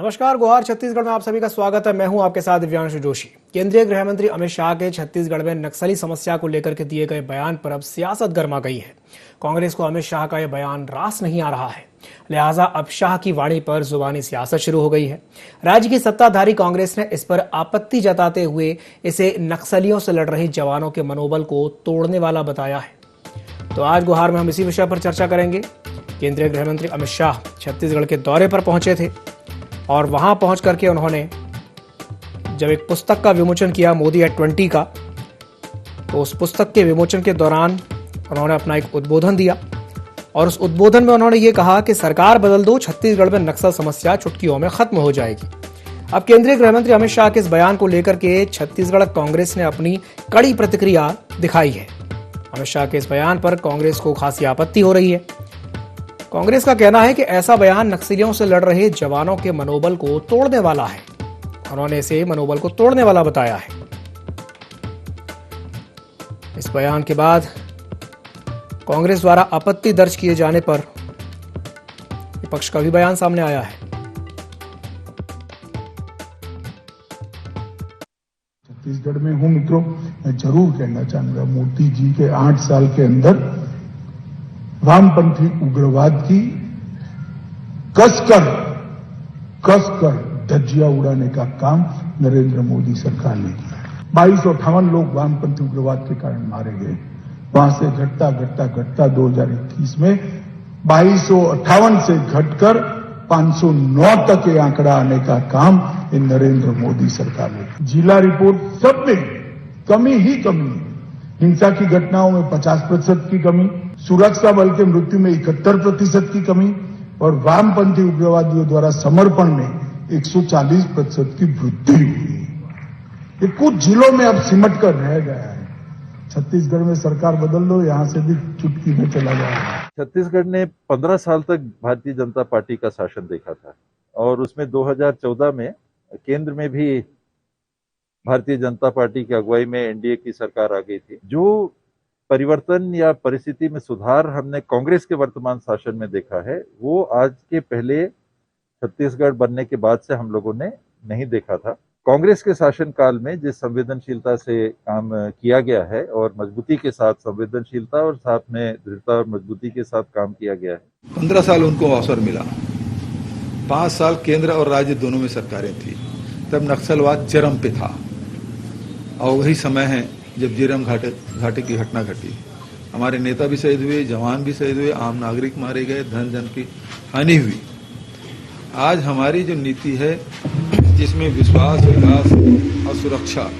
नमस्कार, गुहार छत्तीसगढ़ में आप सभी का स्वागत है। मैं हूं आपके साथ दिव्यांशु जोशी। केंद्रीय गृह मंत्री अमित शाह के छत्तीसगढ़ में नक्सली समस्या को लेकर के दिए गए बयान पर अब सियासत गर्मा गई है। कांग्रेस को अमित शाह का यह बयान रास नहीं आ रहा है, लिहाजा अब शाह की वाणी पर जुबानी सियासत शुरू हो गई है। राज्य की सत्ताधारी कांग्रेस ने इस पर आपत्ति जताते हुए इसे नक्सलियों से लड़ रहे जवानों के मनोबल को तोड़ने वाला बताया है। तो आज गुहार में हम इसी विषय पर चर्चा करेंगे। केंद्रीय गृह मंत्री अमित शाह छत्तीसगढ़ के दौरे पर पहुंचे थे और वहां पहुंच करके उन्होंने जब एक पुस्तक का विमोचन किया, मोदी एट 20 का, तो उस पुस्तक के विमोचन के दौरान उन्होंने अपना एक उद्बोधन दिया और उस उद्बोधन में उन्होंने ये कहा कि सरकार बदल दो, छत्तीसगढ़ में नक्सल समस्या चुटकियों में खत्म हो जाएगी। अब केंद्रीय गृह मंत्री अमित शाह के इस बयान को लेकर के छत्तीसगढ़ कांग्रेस ने अपनी कड़ी प्रतिक्रिया दिखाई है। अमित शाह के इस बयान पर कांग्रेस को खासी आपत्ति हो रही है। कांग्रेस का कहना है कि ऐसा बयान नक्सलियों से लड़ रहे जवानों के मनोबल को तोड़ने वाला है। उन्होंने इसे मनोबल को तोड़ने वाला बताया है। इस बयान के बाद कांग्रेस द्वारा आपत्ति दर्ज किए जाने पर विपक्ष का भी बयान सामने आया है। छत्तीसगढ़ में हूं मित्रों, मैं जरूर कहना चाहूंगा, मोदी जी के 8 साल के अंदर वामपंथी उग्रवाद की कसकर धज्जियां उड़ाने का काम नरेंद्र मोदी सरकार ने किया। 2258 लोग वामपंथी उग्रवाद के कारण मारे गए। वहां से घटता 2021 में 2258 से घटकर 509 तक ये आंकड़ा आने का काम इन नरेंद्र मोदी सरकार ने। जिला रिपोर्ट सब में कमी ही कमी है। हिंसा की घटनाओं में 50% की कमी, सुरक्षा बल के मृत्यु में 71% की कमी और वामपंथी उग्रवादियों द्वारा समर्पण में 140% की वृद्धि हुई। ये कुछ जिलों में अब सिमट कर रह गया है। छत्तीसगढ़ में सरकार बदल दो, यहां से भी चुटकी में चला जाएगा। छत्तीसगढ़ ने 15 साल तक भारतीय जनता पार्टी का शासन देखा था और उसमें 2014 में केंद्र में भी भारतीय जनता पार्टी की अगुवाई में एनडीए की सरकार आ गई थी। जो परिवर्तन या परिस्थिति में सुधार हमने कांग्रेस के वर्तमान शासन में देखा है, वो आज के पहले छत्तीसगढ़ बनने के बाद से हम लोगों ने नहीं देखा था। कांग्रेस के शासन काल में जिस संवेदनशीलता से काम किया गया है और मजबूती के साथ, संवेदनशीलता और साथ में दृढ़ता और मजबूती के साथ काम किया गया है। 15 साल उनको अवसर मिला। 5 साल केंद्र और राज्य दोनों में सरकारें थी, तब नक्सलवाद चरम पे था और वही समय है जब जीरम घाटी की घटना घटी। हमारे नेता भी शहीद हुए, जवान भी शहीद हुए, आम नागरिक मारे गए, धन जन की हानि हुई। आज हमारी जो नीति है, जिसमें विश्वास, विकास और सुरक्षा,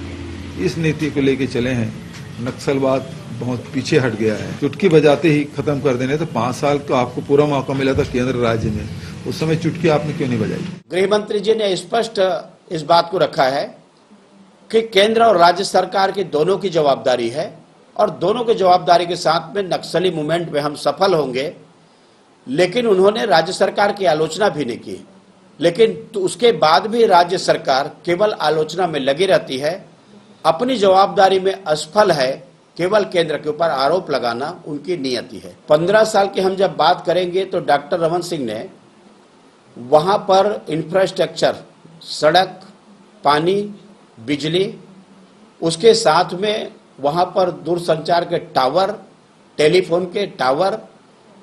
इस नीति को लेके चले हैं, नक्सलवाद बहुत पीछे हट गया है। चुटकी बजाते ही खत्म कर देने। तो 5 साल तो आपको पूरा मौका मिला था केंद्र राज्य में, उस समय चुटकी आपने क्यों नहीं बजाई? गृह मंत्री जी ने स्पष्ट इस बात को रखा है कि केंद्र और राज्य सरकार की दोनों की जवाबदारी है और दोनों की जवाबदारी के साथ में नक्सली मूवमेंट में हम सफल होंगे। लेकिन उन्होंने राज्य सरकार की आलोचना भी नहीं की। लेकिन तो उसके बाद भी राज्य सरकार केवल आलोचना में लगी रहती है, अपनी जवाबदारी में असफल है। केवल केंद्र के ऊपर आरोप लगाना उनकी नियति है। 15 साल की हम जब बात करेंगे तो डॉक्टर रमन सिंह ने वहां पर इंफ्रास्ट्रक्चर, सड़क, पानी, बिजली, उसके साथ में वहां पर दूरसंचार के टावर, टेलीफोन के टावर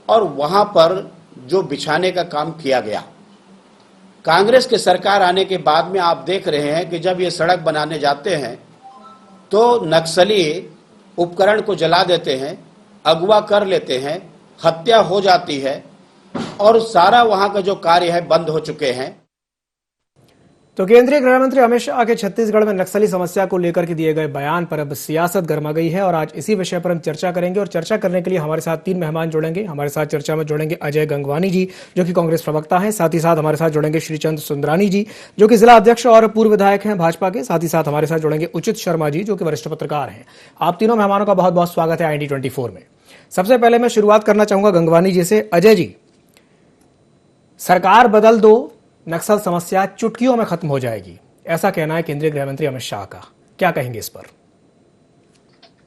और वहां पर जो बिछाने का काम किया गया। कांग्रेस की सरकार आने के बाद में आप देख रहे हैं कि जब ये सड़क बनाने जाते हैं तो नक्सली उपकरण को जला देते हैं, अगवा कर लेते हैं, हत्या हो जाती है और सारा वहां का जो कार्य है बंद हो चुके हैं। तो केंद्रीय गृह मंत्री अमित शाह के छत्तीसगढ़ में नक्सली समस्या को लेकर के दिए गए बयान पर अब सियासत गर्मा गई है और आज इसी विषय पर हम चर्चा करेंगे। और चर्चा करने के लिए हमारे साथ 3 मेहमान जुड़ेंगे। हमारे साथ चर्चा में जुड़ेंगे अजय गंगवानी जी, जो कि कांग्रेस प्रवक्ता हैं। साथ ही साथ हमारे साथ जुड़ेंगे श्रीचंद सुंदरानी जी, जो कि जिला अध्यक्ष और पूर्व विधायक हैं भाजपा के। साथ ही साथ हमारे साथ जुड़ेंगे उचित शर्मा जी, जो कि वरिष्ठ पत्रकार हैं। आप तीनों मेहमानों का बहुत बहुत स्वागत है IND24 में। सबसे पहले मैं शुरुआत करना चाहूंगा गंगवानी जी से। अजय जी, सरकार बदल दो, नक्सल समस्या चुटकियों में खत्म हो जाएगी, ऐसा कहना है केंद्रीय गृह मंत्री अमित शाह का। क्या कहेंगे इस पर?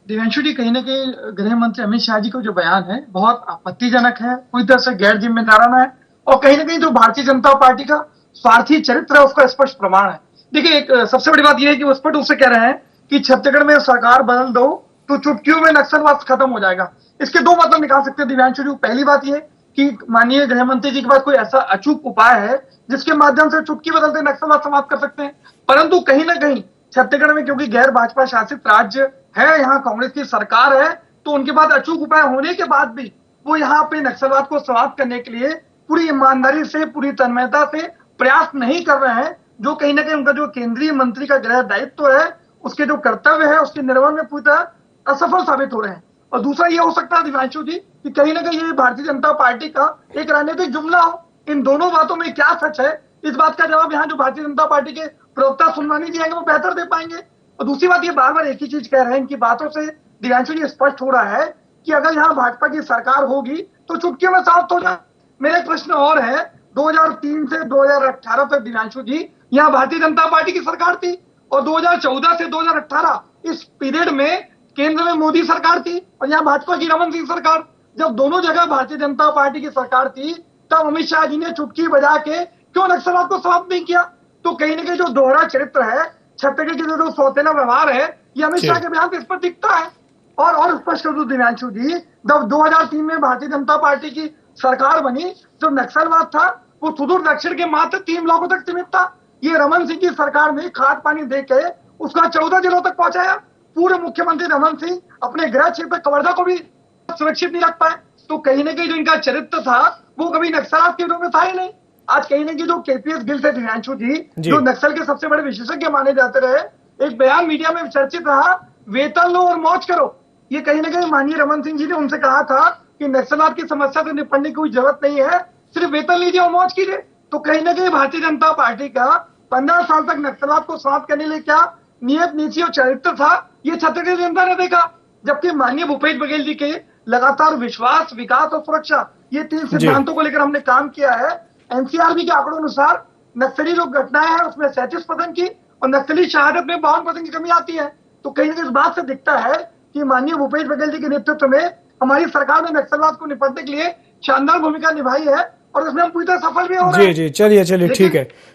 दिव्यांशु जी, कहीं ना कहीं गृह मंत्री अमित शाह जी का जो बयान है बहुत आपत्तिजनक है, पूरी तरह से गैर जिम्मेदाराना है और कहीं ना कहीं जो भारतीय जनता पार्टी का स्वार्थी चरित्र है उसका स्पष्ट प्रमाण है। देखिए, एक सबसे बड़ी बात यह है कि वो स्पष्ट रूप से कह रहे हैं कि छत्तीसगढ़ में सरकार बदल दो तो चुटकियों में नक्सलवाद खत्म हो जाएगा। इसके दो मतलब निकाल सकते हैं दिव्यांशु जी। पहली बात यह कि माननीय गृह मंत्री जी के पास कोई ऐसा अचूक उपाय है जिसके माध्यम से चुटकी बदलते नक्सलवाद समाप्त कर सकते हैं, परंतु कहीं ना कहीं छत्तीसगढ़ में क्योंकि गैर भाजपा शासित राज्य है, यहाँ कांग्रेस की सरकार है, तो उनके पास अचूक उपाय होने के बाद भी वो यहाँ पे नक्सलवाद को समाप्त करने के लिए पूरी ईमानदारी से, पूरी तन्मयता से प्रयास नहीं कर रहे हैं, जो कहीं ना कहीं उनका जो केंद्रीय मंत्री का गृह दायित्व है, उसके जो कर्तव्य है, उसके निर्वहन में पूरी तरह असफल साबित हो रहे हैं। और दूसरा ये हो सकता है दिव्यांशु जी कि कहीं ना कहीं ये भारतीय जनता पार्टी का एक राजनीतिक जुमला हो। इन दोनों बातों में क्या सच है, इस बात का जवाब यहाँ जो भारतीय जनता पार्टी के प्रवक्ता सुनवानी जी आएंगे वो बेहतर दे पाएंगे। और दूसरी बात, ये बार बार एक ही चीज कह रहे हैं, इनकी बातों से दिव्यांशु जी स्पष्ट हो रहा है कि अगर यहाँ भाजपा की सरकार होगी तो चुटकियों में समाप्त हो जाए। मेरा एक प्रश्न और है, 2003 से 2018 तक दिव्यांशु जी यहाँ भारतीय जनता पार्टी की सरकार थी, और 2014 से 2018 इस पीरियड में केंद्र में मोदी सरकार थी और यहाँ भाजपा की रमन सिंह सरकार। जब दोनों जगह भारतीय जनता पार्टी की सरकार थी तब अमित शाह जी ने चुटकी बजा के क्यों नक्सलवाद को समाप्त नहीं किया? तो कहीं ना कहीं जो दोहरा चरित्र है, छत्तीसगढ़ के जो सौतेला व्यवहार है, ये अमित शाह के बयान से इस पर दिखता है। और स्पष्ट कर दूं दिव्यांशु जी, जब 2003 में भारतीय जनता पार्टी की सरकार बनी, जो नक्सलवाद था वो सुदूर दक्षिण के मात्र 3 ब्लॉकों तक सीमित था। ये रमन सिंह की सरकार ने खाद पानी देके उसका 14 जिलों तक पहुंचाया। पूर्व मुख्यमंत्री रमन सिंह अपने गृह क्षेत्र कवर्धा को भी सुरक्षित नहीं रख पाए। तो कहीं ना कहीं जो इनका चरित्र था वो कभी नक्सलवाद के विरोध में था ही नहीं। आज कहीं ना कहीं जो केपीएस गिल से दिव्यांशु जी जो नक्सल के सबसे बड़े विशेषज्ञ माने जाते रहे, एक बयान मीडिया में चर्चित रहा, वेतन लो और मौज करो। ये कहीं ना कहीं माननीय रमन सिंह जी ने उनसे कहा था कि नक्सलवाद की समस्या से निपटने की कोई जरूरत नहीं है, सिर्फ वेतन लीजिए और मौज कीजिए। तो कहीं ना कहीं भारतीय जनता पार्टी का 15 साल तक नक्सलवाद को समाप्त करने लिए क्या नियत, नीति और चरित्र था, ये छत्तीसगढ़ की जनता ने देखा। जबकि माननीय भूपेश बघेल जी के लगातार विश्वास, विकास और सुरक्षा, ये 3 सिद्धांतों को लेकर हमने काम किया है। एनसीआरबी के आंकड़ों अनुसार नक्सली जो घटनाएं हैं उसमें 37% की और नक्सली शहादत में 52% की कमी आती है। तो कहीं ना कहीं इस बात से दिखता है कि माननीय भूपेश बघेल जी के नेतृत्व में हमारी सरकार ने नक्सलवाद को निपटने के लिए शानदार भूमिका निभाई है और इसमें हम पूरी तरह सफल भी हो रहे हैं। जी, चलिए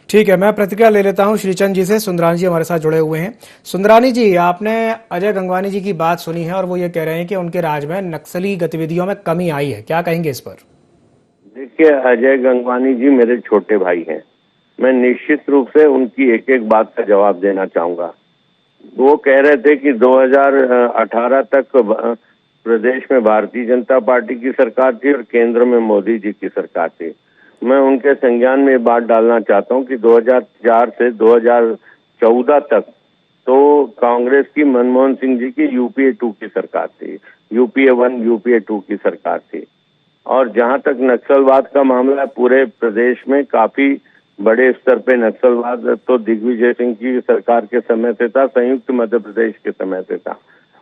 ठीक है। मैं प्रतिक्रिया ले लेता हूं श्रीचंद जी से। सुंदरानी जी हमारे साथ जुड़े हुए हैं। सुंदरानी जी, आपने अजय गंगवानी जी की बात सुनी है और वो ये कह रहे हैं कि उनके राज में नक्सली गतिविधियों में कमी आई है, क्या कहेंगे इस पर? देखिए, अजय गंगवानी जी मेरे छोटे भाई हैं। मैं निश्चित रूप से उनकी एक एक बात का जवाब देना चाहूंगा। वो कह रहे थे कि 2018 तक प्रदेश में भारतीय जनता पार्टी की सरकार थी और केंद्र में मोदी जी की सरकार थी। मैं उनके संज्ञान में ये बात डालना चाहता हूं कि 2004 से 2014 तक तो कांग्रेस की मनमोहन सिंह जी की यूपीए 2 की सरकार थी, यूपीए 1, यूपीए 2 की सरकार थी। और जहां तक नक्सलवाद का मामला, पूरे प्रदेश में काफी बड़े स्तर पे नक्सलवाद तो दिग्विजय सिंह की सरकार के समय से था, संयुक्त मध्य प्रदेश के समय से था।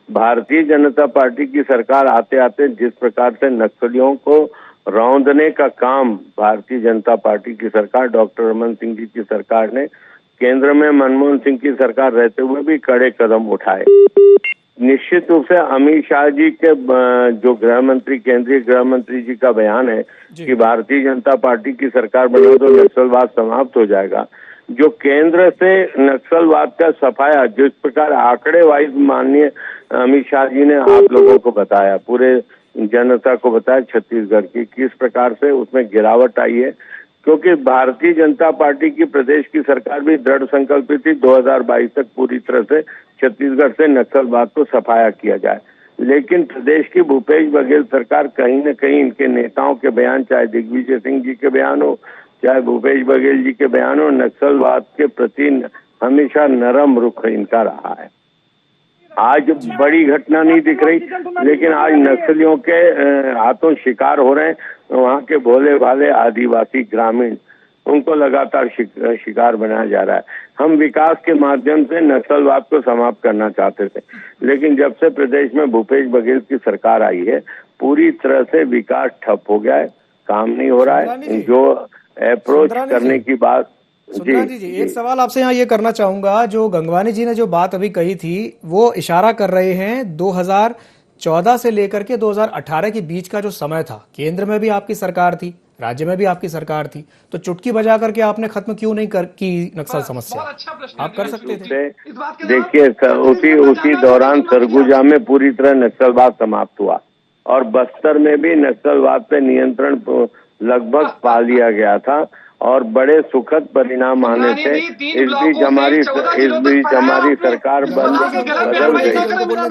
भारतीय जनता पार्टी की सरकार आते आते जिस प्रकार से नक्सलियों को रौंदने का काम भारतीय जनता पार्टी की सरकार, डॉक्टर रमन सिंह जी की सरकार ने, केंद्र में मनमोहन सिंह की सरकार रहते हुए भी कड़े कदम उठाए। निश्चित रूप से अमित शाह जी के जो गृह मंत्री, केंद्रीय गृह मंत्री जी का बयान है कि भारतीय जनता पार्टी की सरकार बने तो नक्सलवाद समाप्त हो जाएगा। जो केंद्र से नक्सलवाद का सफाया, जिस प्रकार आंकड़े वाइज माननीय अमित शाह जी ने आप लोगों को बताया, पूरे जनता को बताया छत्तीसगढ़ की किस प्रकार से उसमें गिरावट आई है, क्योंकि भारतीय जनता पार्टी की प्रदेश की सरकार भी दृढ़ संकल्पित थी 2022 तक पूरी तरह से छत्तीसगढ़ से नक्सलवाद को सफाया किया जाए। लेकिन प्रदेश की भूपेश बघेल सरकार कहीं न कहीं इनके नेताओं के बयान, चाहे दिग्विजय सिंह जी के बयान हो, चाहे भूपेश बघेल जी के बयान हो, नक्सलवाद के प्रति हमेशा नरम रुख इनका रहा है। आज बड़ी घटना नहीं दिख रही, लेकिन आज नक्सलियों के हाथों शिकार हो रहे हैं वहाँ के भोले भाले आदिवासी ग्रामीण, उनको लगातार शिकार बनाया जा रहा है। हम विकास के माध्यम से नक्सलवाद को समाप्त करना चाहते थे, लेकिन जब से प्रदेश में भूपेश बघेल की सरकार आई है पूरी तरह से विकास ठप हो गया है, काम नहीं हो रहा है। जो अप्रोच करने की बात, सुंदरानी जी, एक सवाल आपसे यहाँ ये करना चाहूंगा। जो गंगवानी जी ने जो बात अभी कही थी वो इशारा कर रहे हैं 14 से लेकर के 2018 के बीच का जो समय था, केंद्र में भी आपकी सरकार थी, राज्य में भी आपकी सरकार थी, तो चुटकी बजा करके आपने खत्म क्यों नहीं की नक्सल समस्या? बहुत अच्छा प्रश्न आप कर सकते थे। इस बात के देखिए उसी दौरान सरगुजा में पूरी तरह नक्सलवाद समाप्त हुआ और बस्तर में भी नक्सलवाद पे नियंत्रण लगभग पा लिया गया था और बड़े सुखद परिणाम आने थे। इस बीच हमारी सरकार बदल गई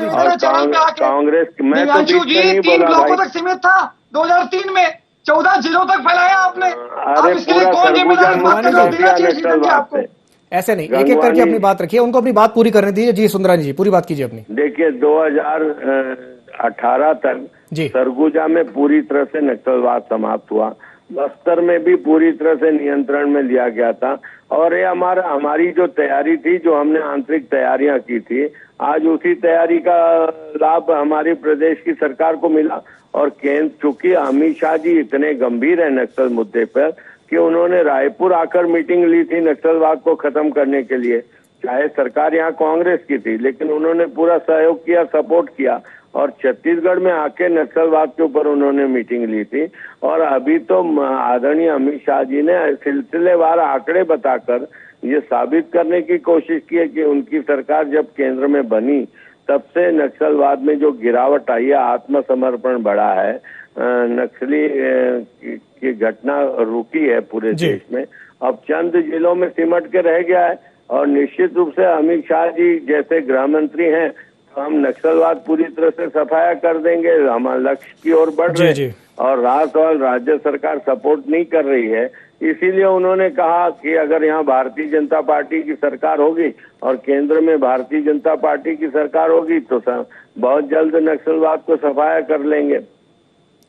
और कांग्रेस, मैं तो बीच में नहीं बोला भाई, तक सीमित था 2003 में 14 जिलों तक फैलाया आपने। अरे पूरा सरगुजा नक्सलवाद से। ऐसे नहीं, एक एक करके अपनी बात रखिए, उनको अपनी बात पूरी करने दीजिए। जी सुंदरानी जी, पूरी बात कीजिए अपनी। देखिए 2018 तक सरगुजा में पूरी तरह से नक्सलवाद समाप्त हुआ, बस्तर में भी पूरी तरह से नियंत्रण में लिया गया था और ये हमारी जो तैयारी थी, जो हमने आंतरिक तैयारियां की थी, आज उसी तैयारी का लाभ हमारी प्रदेश की सरकार को मिला। और केंद्र, चूंकि अमित शाह जी इतने गंभीर है नक्सल मुद्दे पर कि उन्होंने रायपुर आकर मीटिंग ली थी नक्सलवाद को खत्म करने के लिए। चाहे सरकार यहाँ कांग्रेस की थी, लेकिन उन्होंने पूरा सहयोग किया, सपोर्ट किया और छत्तीसगढ़ में आके नक्सलवाद के ऊपर उन्होंने मीटिंग ली थी। और अभी तो आदरणीय अमित शाह जी ने सिलसिलेवार आंकड़े बताकर ये साबित करने की कोशिश की है कि उनकी सरकार जब केंद्र में बनी तब से नक्सलवाद में जो गिरावट आई है, आत्मसमर्पण बढ़ा है, नक्सली की घटना रुकी है पूरे देश में, अब चंद जिलों में सिमट के रह गया है। और निश्चित रूप से अमित शाह जी जैसे गृह मंत्री हैं तो हम नक्सलवाद पूरी तरह से सफाया कर देंगे, हमारे लक्ष्य की ओर बढ़ रहे हैं। और राज्य सरकार सपोर्ट नहीं कर रही है, इसीलिए उन्होंने कहा कि अगर यहाँ भारतीय जनता पार्टी की सरकार होगी और केंद्र में भारतीय जनता पार्टी की सरकार होगी तो बहुत जल्द नक्सलवाद को सफाया कर लेंगे।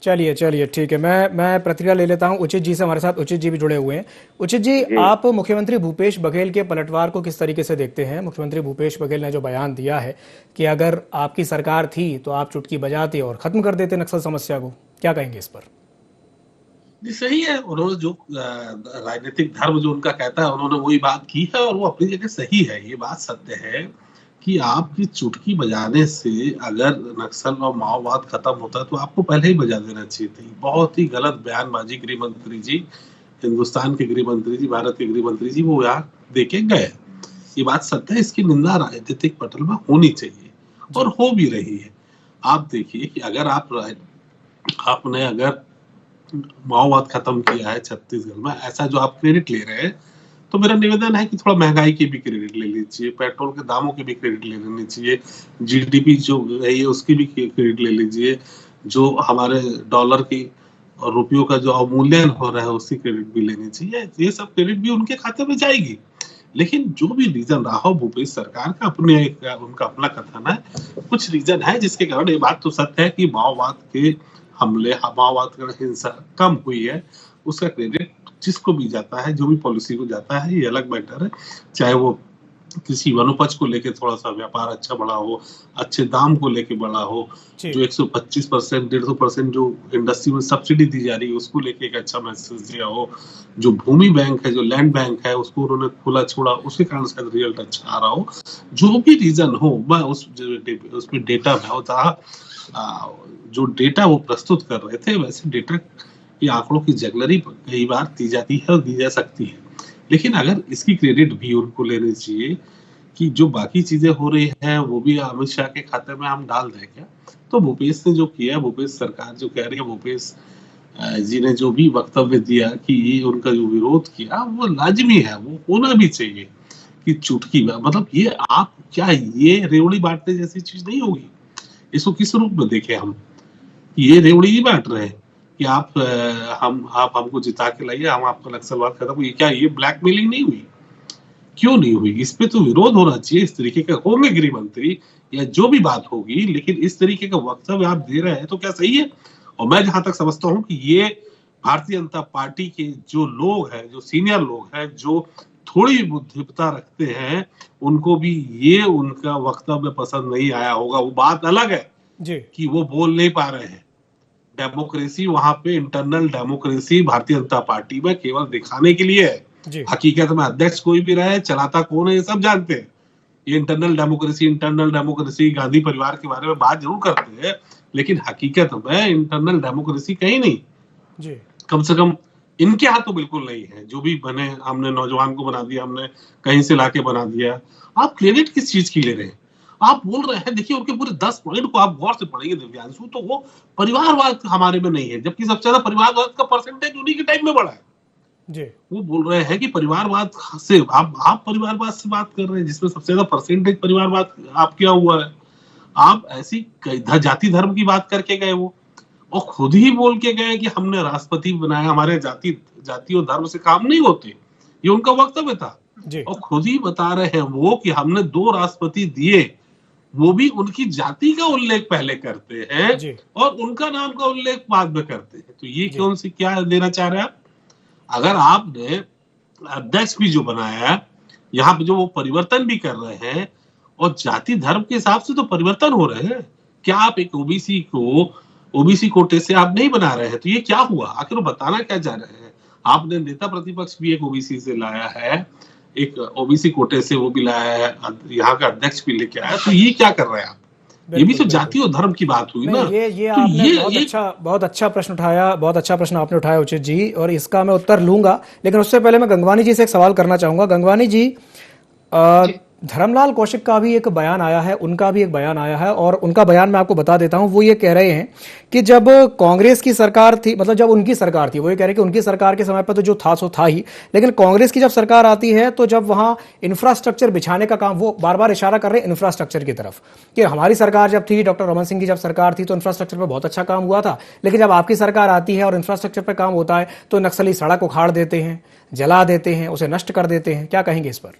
चलिए ठीक है, मैं प्रतिक्रिया ले लेता हूं उचित जी से। हमारे साथ उचित जी भी जुड़े हुए हैं। उचित जी, आप मुख्यमंत्री भूपेश बघेल के पलटवार को किस तरीके से देखते हैं? मुख्यमंत्री भूपेश बघेल ने जो बयान दिया है कि अगर आपकी सरकार थी तो आप चुटकी बजाते और खत्म कर देते नक्सल समस्या को, क्या कहेंगे इस पर? जी सही है, उन्होंने जो राजनीतिक धर्म जो उनका कहता है उन्होंने वही बात की है और वो अपनी जगह सही है। ये बात सत्य है कि आपकी चुटकी बजाने से अगर नक्सल और माओवाद खत्म होता है तो आपको पहले ही बजा देना चाहिए थी। बहुत ही गलत बयानबाजी गृह मंत्री जी, हिंदुस्तान के गृह मंत्री जी, भारत के गृह मंत्री जी वो यहाँ दे के गए। ये बात सत्य है, इसकी निंदा राजनीतिक पटल में होनी चाहिए और हो भी रही है। आप देखिए कि अगर आपने अगर माओवाद खत्म किया है छत्तीसगढ़ में, ऐसा जो आप क्रेडिट ले रहे हैं, तो मेरा निवेदन है कि थोड़ा महंगाई की भी क्रेडिट ले लीजिए, पेट्रोल के दामों की भी क्रेडिट ले लेनी चाहिए, जीडीपी जो है उसकी भी क्रेडिट ले लीजिए, जो हमारे डॉलर की और रुपयों का जो अवमूल्यन हो रहा है उसकी क्रेडिट भी लेनी चाहिए। ये सब क्रेडिट भी उनके खाते में जाएगी। लेकिन जो भी रीजन रहा हो, भूपेश सरकार का उनका अपना कथन है, कुछ रीजन है जिसके कारण ये बात तो सत्य है कि माओवाद के हमले, माओवाद का हिंसा कम हुई है, उसका क्रेडिट जिसको भी जाता है, जो भी पॉलिसी को जाता है, ये अलग मैटर है। चाहे वो किसी वनोपज को लेके थोड़ा सा व्यापार अच्छा बढ़ा हो, अच्छे दाम को लेके बढ़ा हो, जो 125%, 150% जो इंडस्ट्री में सब्सिडी दी जा रही है उसको लेके एक अच्छा मैसेज दिया हो, जो भूमि बैंक है, जो लैंड बैंक है, उसको उन्होंने खुला छोड़ा, उसके कारण शायद रिजल्ट अच्छा आ रहा हो। जो भी रीजन हो, मैं उसमें डेटा जो डेटा वो प्रस्तुत कर रहे थे, वैसे डेटा की आंकड़ों की जगलरी कई बार दी जाती है और दी जा सकती है, लेकिन अगर इसकी क्रेडिट भी उनको लेनी चाहिए कि जो बाकी चीजें हो रही हैं वो भी अमित शाह के खाते में हम डाल दें क्या? तो भूपेश ने जो किया, भूपेश सरकार जो कह रही है, भूपेश जी ने जो भी वक्तव्य दिया कि ये उनका जो विरोध किया वो लाजमी है, वो होना भी चाहिए कि चुटकी, मतलब ये आप क्या ये रेवड़ी बांटने जैसी चीज नहीं होगी। इसको किस रूप में देखें हम? ये रेवड़ी ही बांट रहे हैं कि आप हमको जिता के लाइए, हम आपका नक्सलवाद खत्म हुई। क्या ये ब्लैकमेलिंग नहीं हुई? क्यों नहीं हुई? इस पे तो विरोध होना चाहिए। इस तरीके के होंगे गृह मंत्री या जो भी बात होगी, लेकिन इस तरीके का वक्तव्य आप दे रहे हैं तो क्या सही है? और मैं जहां तक समझता हूं कि ये भारतीय जनता पार्टी के जो लोग हैं, जो सीनियर लोग हैं, जो थोड़ी बुद्धिमत्ता रखते हैं, उनको भी ये उनका वक्तव्य पसंद नहीं आया होगा। वो बात अलग है कि वो बोल नहीं पा रहे हैं। डेमोक्रेसी वहां पे, internal democracy Bharatiya Janata party में केवल दिखाने के लिए है। हकीकत में अध्यक्ष कोई भी रहे, चलाता कौन है, ये सब जानते हैं। ये इंटरनल डेमोक्रेसी गांधी परिवार के बारे में बात जरूर करते हैं, लेकिन हकीकत में इंटरनल डेमोक्रेसी कहीं नहीं, जी कम से कम इनके हाथ तो बिल्कुल नहीं है। जो भी बने, हमने नौजवान को बना दिया, हमने कहीं से लाके बना दिया। आप क्रेडिट किस चीज की ले रहे हैं? आप बोल रहे हैं, देखिए उनके पूरे 10 पॉइंट को आप गौर से पढ़ेंगे दिव्यांशु, तो वो परिवारवाद हमारे में नहीं है, जबकि सबसे ज्यादा परिवारवाद का परसेंटेज उन्हीं के टाइम में बढ़ा है। जी वो बोल रहे हैं कि परिवारवाद से आप परिवारवाद से बात कर रहे हैं, जिसमें सबसे ज्यादा परसेंटेज परिवारवाद आप क्या हुआ है। आप ऐसी जाति धर्म की बात करके गए वो, और खुद ही बोल के गए कि हमने राष्ट्रपति बनाया, हमारे जाति और धर्म से काम नहीं होते, ये उनका वक्तव्य था। जी और खुद ही बता रहे हैं वो कि हमने 2 राष्ट्रपति दिए, वो भी उनकी जाति का उल्लेख पहले करते हैं जी और उनका नाम का उल्लेख बाद में करते हैं। तो ये जी। कौन सी क्या देना चाह रहे हैं आप? अगर आपने अध्यक्ष भी जो बनाया है, यहाँ पे जो वो परिवर्तन भी कर रहे हैं, और जाति धर्म के हिसाब से तो परिवर्तन हो रहे हैं। क्या आप एक ओबीसी कोटे से आप नहीं बना रहे हैं? तो ये क्या हुआ? आखिर वो बताना क्या चाह रहे हैं? आपने नेता प्रतिपक्ष भी एक ओबीसी से लाया है, एक ओबीसी कोटे से वो भी लाया है, यहाँ का अध्यक्ष भी लेके आया, तो ये क्या कर रहे हैं आप? ये भी तो जाति और धर्म की बात हुई ना। नहीं, ये तो आपने बहुत अच्छा प्रश्न उठाया, बहुत अच्छा प्रश्न आपने उठाया उचित जी, और इसका मैं उत्तर लूंगा, लेकिन उससे पहले मैं गंगवानी जी से एक सवाल करना चाहूंगा। गंगवानी जी, धर्मलाल कौशिक का भी एक बयान आया है, उनका भी एक बयान आया है, और उनका बयान मैं आपको बता देता हूं। वो ये कह रहे हैं कि जब कांग्रेस की सरकार थी, मतलब जब उनकी सरकार थी, वो ये कह रहे हैं कि उनकी सरकार के समय पर तो जो था सो था ही, लेकिन कांग्रेस की जब सरकार आती है तो जब वहां इंफ्रास्ट्रक्चर बिछाने का काम, वो बार बार इशारा कर रहे हैं इंफ्रास्ट्रक्चर की तरफ, कि हमारी सरकार जब थी, डॉक्टर रमन सिंह की जब सरकार थी तो इंफ्रास्ट्रक्चर पर बहुत अच्छा काम हुआ था, लेकिन जब आपकी सरकार आती है और इंफ्रास्ट्रक्चर पर काम होता है तो नक्सली सड़क उखाड़ देते हैं, जला देते हैं, उसे नष्ट कर देते हैं। क्या कहेंगे इस पर?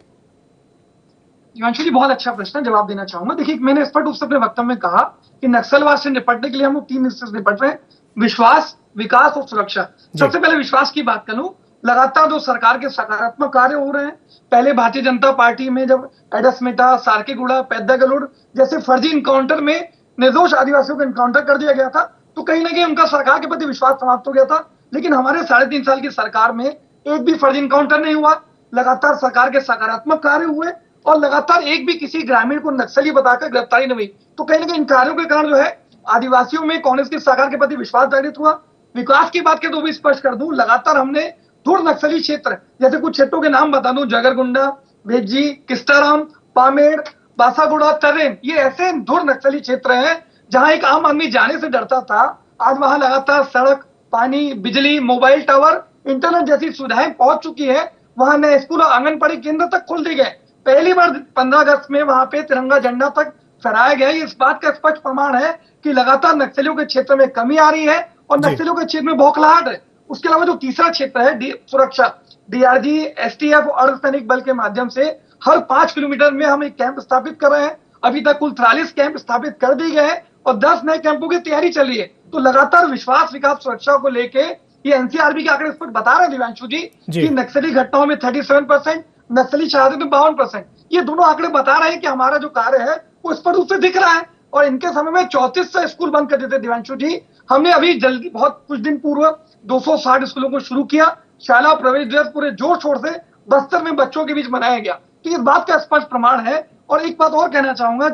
हिमांशु जी, बहुत अच्छा प्रश्न है, जवाब देना चाहूंगा। देखिए, मैंने स्पष्ट रूप से अपने वक्तव्य में कहा कि नक्सलवाद से निपटने के लिए हम लोग 3 हिस्से से निपट रहे हैं: विश्वास, विकास और सुरक्षा। सबसे पहले विश्वास की बात करूं, लगातार जो सरकार के सकारात्मक कार्य हो रहे हैं, पहले भारतीय जनता पार्टी में जब एडसमेटा, सारकेगुड़ा, पैद्दागलुड़ जैसे फर्जी इनकाउंटर में निर्दोष आदिवासियों को इनकाउंटर कर दिया गया था, तो कहीं ना कहीं उनका सरकार के प्रति विश्वास समाप्त हो गया था। लेकिन हमारे 3.5 साल की सरकार में एक भी फर्जी इनकाउंटर नहीं हुआ, लगातार सरकार के सकारात्मक कार्य हुए, और लगातार एक भी किसी ग्रामीण को नक्सली बताकर गिरफ्तारी नहीं हुई। तो कहीं ना कहीं इन कार्यों के कारण जो है आदिवासियों में कांग्रेस की सरकार के प्रति विश्वास जागृत हुआ। विकास की बात करें तो भी स्पष्ट कर दूं, लगातार हमने दूर नक्सली क्षेत्र, जैसे कुछ क्षेत्रों के नाम बता दूं, जगरगुंडा, भेज्जी, किस्टाराम, पामेड़, बासागुड़ा, तर्रेम, ये ऐसे दूर नक्सली क्षेत्र हैं जहां एक आम आदमी जाने से डरता था। आज वहां लगातार सड़क, पानी, बिजली, मोबाइल टावर, इंटरनेट जैसी सुविधाएं पहुंच चुकी है। वहां नए स्कूल और आंगनबाड़ी केंद्र तक खोल दिए गए। पहली बार 15 अगस्त में वहां पे तिरंगा झंडा तक फहराया गया। ये इस बात का स्पष्ट प्रमाण है कि लगातार नक्सलियों के क्षेत्र में कमी आ रही है और नक्सलियों के क्षेत्र में बौखलाहट है। उसके अलावा जो तीसरा क्षेत्र है सुरक्षा, डीआरजी, एसटीएफ और अर्धसैनिक बल के माध्यम से हर 5 किलोमीटर में हम एक कैंप स्थापित कर रहे हैं। अभी तक कुल 43 कैंप स्थापित कर दिए गए हैं और 10 नए कैंपों की तैयारी चल रही है। तो लगातार विश्वास, विकास, सुरक्षा को लेके ये एनसीआरबी के आंकड़े स्पष्ट बता रहे हैं दिव्यांशु जी कि नक्सली घटनाओं में 37%, नक्सली शहादत में 52%। ये दोनों आंकड़े बता रहे हैं कि हमारा जो कार्य है वो स्पष्ट रूप से दिख रहा है। और इनके समय में 34 स्कूल बंद कर देते दिव्यांशु जी, हमने अभी जल्दी बहुत कुछ दिन पूर्व 260 स्कूलों को शुरू किया। शाला प्रवेश दिवस पूरे जोर शोर से बस्तर में बच्चों के बीच मनाया गया। तो इस बात का स्पष्ट प्रमाण है। और एक बात और कहना चाहूंगा,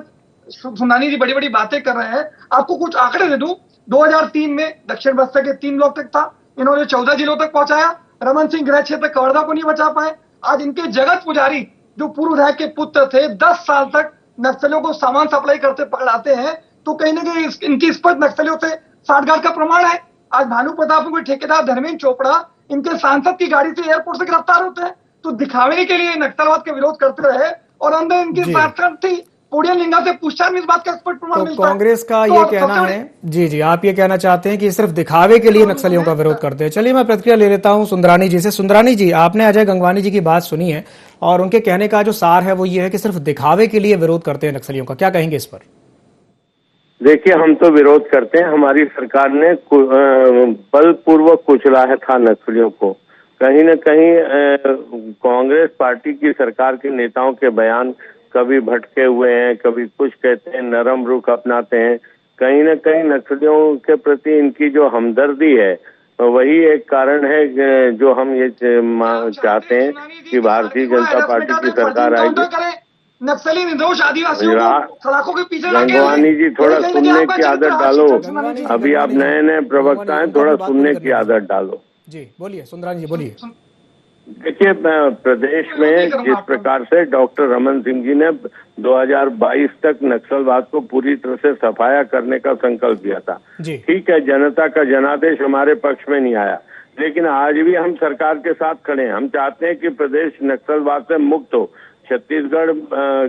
सुंदानी जी बड़ी बड़ी बातें कर रहे हैं, आपको कुछ आंकड़े दे दूं। 2003 में दक्षिण बस्तर के 3 ब्लॉक तक था, इन्होंने 14 जिलों तक पहुंचाया। रमन सिंह गृह क्षेत्र कवर्धा को नहीं बचा पाए। आज इनके जगत पुजारी जो पूर्व विधायक के पुत्र थे, 10 साल तक नक्सलियों को सामान सप्लाई करते पकड़ाते हैं। तो कहीं ना कहीं इनकी स्पष्ट नक्सलियों से साठगांठ का प्रमाण है। आज भानु प्रताप के ठेकेदार धर्मेंद्र चोपड़ा इनके सांसद की गाड़ी से एयरपोर्ट से गिरफ्तार होते हैं। तो दिखावे के लिए नक्सलवाद के विरोध करते रहे और अंदर इनकी सार्थक थी। पोडियम लिंगा से पूछताछ में इस बात का स्पष्ट प्रमाण मिलता है। कांग्रेस का ये कहना है, जी, आप ये कहना चाहते हैं कि सिर्फ दिखावे के लिए नक्सलियों का विरोध करते हैं। चलिए मैं प्रतिक्रिया ले लेता हूं सुंदरानी जी से। सुंदरानी जी, आपने अजय गंगवानी जी की बात सुनी है और उनके कहने का जो सार है वो ये है कि सिर्फ दिखावे के लिए विरोध करते हैं नक्सलियों का। क्या कहेंगे इस पर? देखिए, हम तो विरोध करते हैं। हमारी सरकार ने बलपूर्वक कुचला था नक्सलियों को। कहीं न कहीं कांग्रेस पार्टी की सरकार के नेताओं के बयान कभी भटके हुए हैं, कभी कुछ कहते हैं, नरम रुख अपनाते हैं। कहीं न कहीं नक्सलियों के प्रति इनकी जो हमदर्दी है वही एक कारण है जो हम ये चाहते हैं कि भारतीय जनता पार्टी की सरकार आएगी नक्सली निर्दोष आदिवासियों को सड़कों के पीछे गंगवानी जी थोड़ा सुनने की आदत डालो। अभी आप नए नए प्रवक्ता हैं, थोड़ा सुनने की आदत डालो। जी बोलिए सुंदरानी जी, बोलिए। देखिए, प्रदेश में जिस प्रकार से डॉक्टर रमन सिंह जी ने 2022 तक नक्सलवाद को पूरी तरह से सफाया करने का संकल्प लिया था, ठीक है, जनता का जनादेश हमारे पक्ष में नहीं आया, लेकिन आज भी हम सरकार के साथ खड़े हैं। हम चाहते हैं कि प्रदेश नक्सलवाद से मुक्त हो। छत्तीसगढ़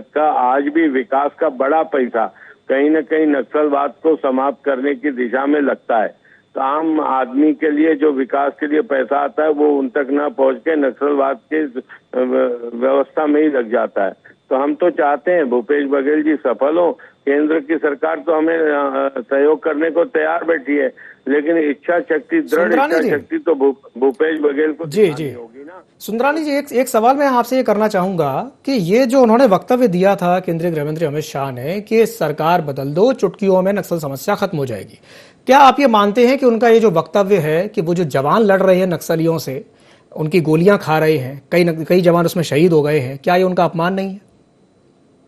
का आज भी विकास का बड़ा पैसा कहीं न कहीं नक्सलवाद को समाप्त करने की दिशा में लगता है। तो आम आदमी के लिए जो विकास के लिए पैसा आता है वो उन तक ना पहुंच के नक्सलवाद के व्यवस्था में ही लग जाता है। तो हम तो चाहते हैं भूपेश बघेल जी सफल हो। केंद्र की सरकार तो हमें सहयोग करने को तैयार बैठी है, लेकिन इच्छा शक्ति, दृढ़ इच्छा शक्ति तो भूपेश बघेल को दिखानी होगी ना। सुंदरानी जी, एक सवाल मैं आपसे ये करना चाहूंगा कि ये जो उन्होंने वक्तव्य दिया था केंद्रीय गृह मंत्री अमित शाह ने कि सरकार बदल दो, चुटकियों में नक्सल समस्या खत्म हो जाएगी, क्या आप ये मानते हैं कि उनका ये जो वक्तव्य है कि वो जो जवान लड़ रहे हैं नक्सलियों से, उनकी गोलियां खा रहे हैं, कई जवान उसमें शहीद हो गए हैं, क्या ये उनका अपमान नहीं है?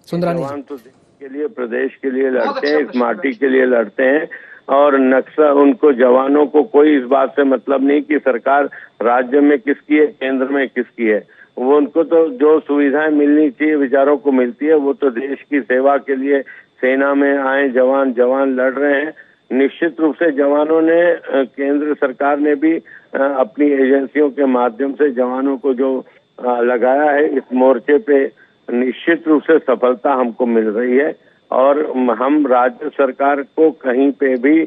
सुंदरानी जवान तो देश के लिए, प्रदेश के लिए लड़ते हैं, इस माटी के लिए लड़ते हैं, और नक्सल उनको जवानों को कोई इस बात से मतलब नहीं कि सरकार राज्य में किसकी है, केंद्र में किसकी है। वो उनको तो जो सुविधाएं मिलनी चाहिए विचारों को मिलती है। वो तो देश की सेवा के लिए सेना में आए जवान लड़ रहे हैं। निश्चित रूप से जवानों ने, केंद्र सरकार ने भी अपनी एजेंसियों के माध्यम से जवानों को जो लगाया है इस मोर्चे पे, निश्चित रूप से सफलता हमको मिल रही है। और हम राज्य सरकार को कहीं पे भी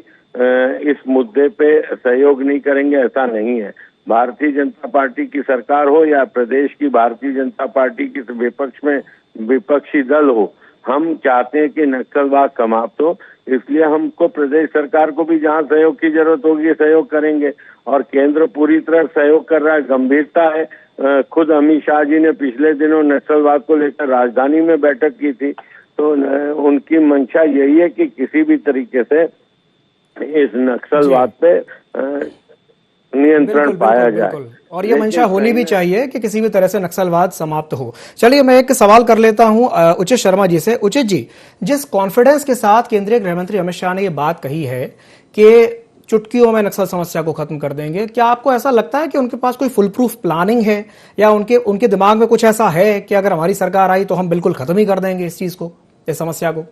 इस मुद्दे पे सहयोग नहीं करेंगे, ऐसा नहीं है। भारतीय जनता पार्टी की सरकार हो या प्रदेश की भारतीय जनता पार्टी की विपक्ष में विपक्षी दल हो, हम चाहते हैं कि नक्सलवाद समाप्त हो। इसलिए हमको प्रदेश सरकार को भी जहां सहयोग की जरूरत होगी सहयोग करेंगे, और केंद्र पूरी तरह सहयोग कर रहा है, गंभीरता है। खुद अमित शाह जी ने पिछले दिनों नक्सलवाद को लेकर राजधानी में बैठक की थी, तो उनकी मंशा यही है कि किसी भी तरीके से इस नक्सलवाद पे नियंत्रण पाया जाए, और ये मंशा होनी भी चाहिए कि किसी भी तरह से नक्सलवाद समाप्त हो। चलिए, मैं एक सवाल कर लेता हूं उचित शर्मा जी से। उचित जी, जिस कॉन्फिडेंस के साथ केंद्रीय गृह मंत्री अमित शाह ने ये बात कही है कि चुटकियों में नक्सल समस्या को खत्म कर देंगे, क्या आपको ऐसा लगता है कि उनके पास कोई फुल प्रूफ प्लानिंग है, या उनके दिमाग में कुछ ऐसा है कि अगर हमारी सरकार आई तो हम बिल्कुल खत्म ही कर देंगे इस चीज को, इस समस्या को?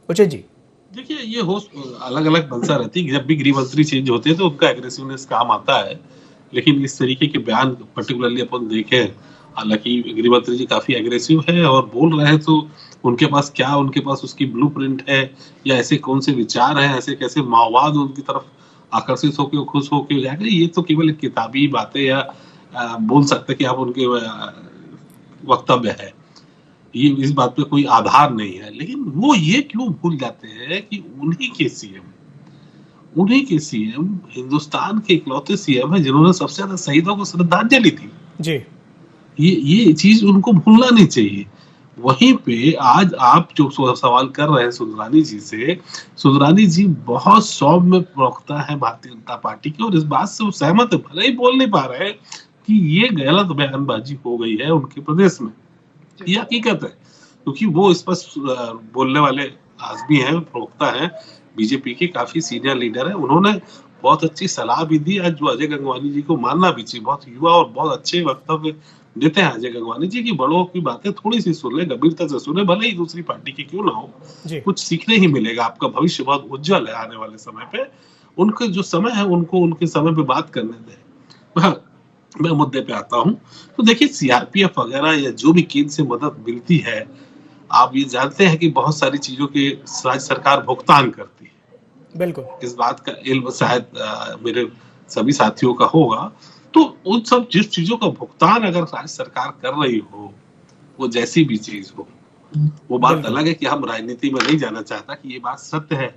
उचित जी, देखिए, ये अलग अलग मंशा रहती है। जब भी गृह मंत्री चेंज होते हैं तो उनका एग्रेसिवनेस काम आता है, लेकिन इस तरीके के बयान पर्टिकुलरली अपन देखें, हालांकि गृह मंत्री जी काफी एग्रेसिव है और बोल रहे हैं, तो उनके पास उसकी ब्लूप्रिंट है, या ऐसे कौन से विचार हैं, ऐसे कैसे माओवाद उनकी तरफ आकर्षित होकर खुश होकर जाएंगे, ये तो केवल एक किताबी बातें या बोल सकते कि आप उनके वक्तव्य है, ये इस बात पे कोई आधार नहीं है। लेकिन वो ये क्यों भूल जाते हैं कि उन्हीं के सीएम हिंदुस्तान के इकलौते सीएम है जिन्होंने सबसे ज्यादा शहीदों को श्रद्धांजलि दी जी। ये चीज उनको भूलना नहीं चाहिए। वहीं पे आज आप जो सवाल कर रहे हैं सुंदरानी जी से, सुंदरानी जी बहुत सौम्य प्रवक्ता है भारतीय जनता पार्टी की, और इस बात से वो सहमत है, भले ही बोल नहीं पा रहे हैं कि ये गलत बयानबाजी हो गई है उनके प्रदेश में, ये हकीकत है, क्योंकि वो स्पष्ट बोलने वाले आदमी हैं, प्रवक्ता हैं, बीजेपी के काफी सीनियर लीडर है। उन्होंने बहुत अच्छी सलाह भी दी आज, जो अजय गंगवानी जी को मानना भी चाहिए। बहुत युवा और बहुत अच्छे वक्तव्य देते हैं अजय गंगवानी जी की। बड़ों की बातें थोड़ी सी सुन ले, गंभीरता से सुने, भले ही दूसरी पार्टी की क्यों ना हो, कुछ सीखने ही मिलेगा। आपका भविष्य बहुत उज्जवल है आने वाले समय पे। उनके जो समय है उनको उनके समय पे बात करने दें। मैं मुद्दे पे आता हूँ, तो देखिए, सीआरपीएफ वगैरह या जो भी केंद्र से मदद मिलती है, आप ये जानते हैं कि बहुत सारी चीजों के राज्य सरकार भुगतान करती है। बिल्कुल, इस बात का इल्म शायद मेरे सभी साथियों का होगा। तो उन सब जिस चीजों का भुगतान अगर राज्य सरकार कर रही हो, वो जैसी भी चीज हो, वो बात अलग है कि हम राजनीति में नहीं जाना चाहता कि ये बात सत्य है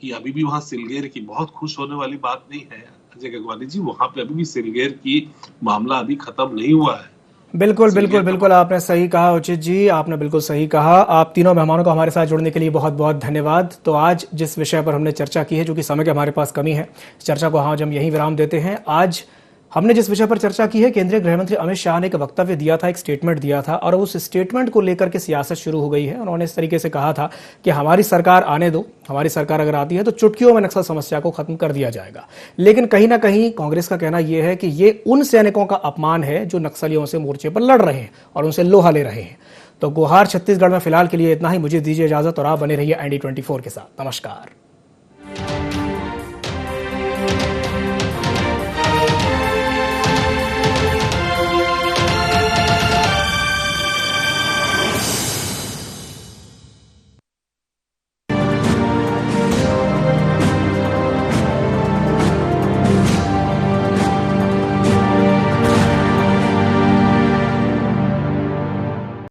कि अभी भी वहां सिलगेर की बहुत खुश होने वाली बात नहीं है अजय गंगवानी जी। वहां पे अभी भी सिलगेर की मामला अभी खत्म नहीं हुआ है। बिल्कुल, आपने सही कहा उचित जी, आपने बिल्कुल सही कहा। आप तीनों मेहमानों को हमारे साथ जुड़ने के लिए बहुत बहुत धन्यवाद। तो आज जिस विषय पर हमने चर्चा की है, जो कि समय की हमारे पास कमी है, चर्चा को आज हम यहीं विराम देते हैं। आज हमने जिस विषय पर चर्चा की है, केंद्रीय गृह मंत्री अमित शाह ने एक वक्तव्य दिया था, एक स्टेटमेंट दिया था और उस स्टेटमेंट को लेकर के सियासत शुरू हो गई है। उन्होंने इस तरीके से कहा था कि हमारी सरकार आने दो, हमारी सरकार अगर आती है तो चुटकियों में नक्सल समस्या को खत्म कर दिया जाएगा। लेकिन कहीं ना कहीं कांग्रेस का कहना यह है कि ये उन सैनिकों का अपमान है जो नक्सलियों से मोर्चे पर लड़ रहे हैं और उनसे लोहा ले रहे हैं। तो गुहार छत्तीसगढ़ में फिलहाल के लिए इतना ही। मुझे दीजिए इजाजत और आप बने रहिए ND24 के साथ। नमस्कार।